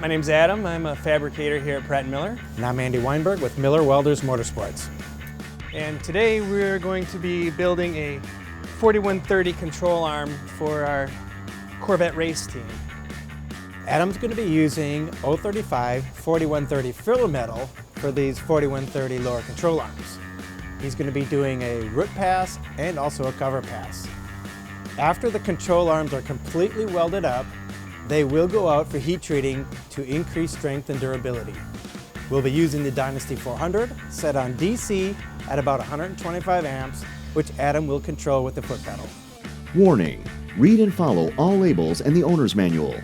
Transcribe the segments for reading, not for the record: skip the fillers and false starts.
My name's Adam. I'm a fabricator here at Pratt Miller. And I'm Andy Weyenberg with Miller Welders Motorsports. And today we're going to be building a 4130 control arm for our Corvette race team. Adam's going to be using 035 4130 filler metal for these 4130 lower control arms. He's going to be doing a root pass and also a cover pass. After the control arms are completely welded up, they will go out for heat treating to increase strength and durability. We'll be using the Dynasty 400 set on DC at about 125 amps, which Adem will control with the foot pedal. Warning: read and follow all labels and the owner's manual.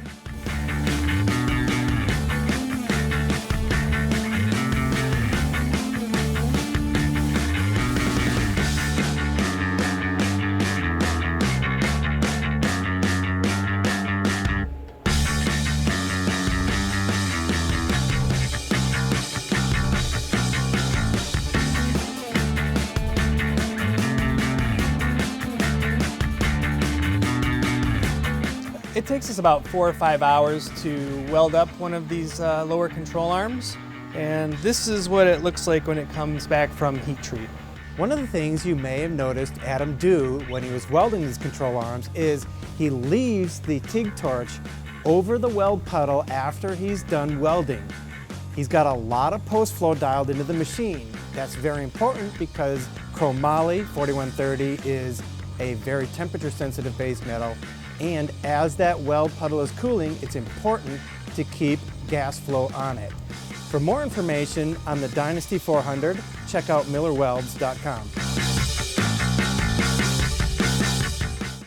It takes us about 4 or 5 hours to weld up one of these lower control arms, and this is what it looks like when it comes back from heat treat. One of the things you may have noticed Adem do when he was welding these control arms is he leaves the TIG torch over the weld puddle after he's done welding. He's got a lot of post flow dialed into the machine. That's very important because Chromoly 4130 is a very temperature sensitive base metal, and as that weld puddle is cooling, it's important to keep gas flow on it. For more information on the Dynasty 400, check out millerwelds.com.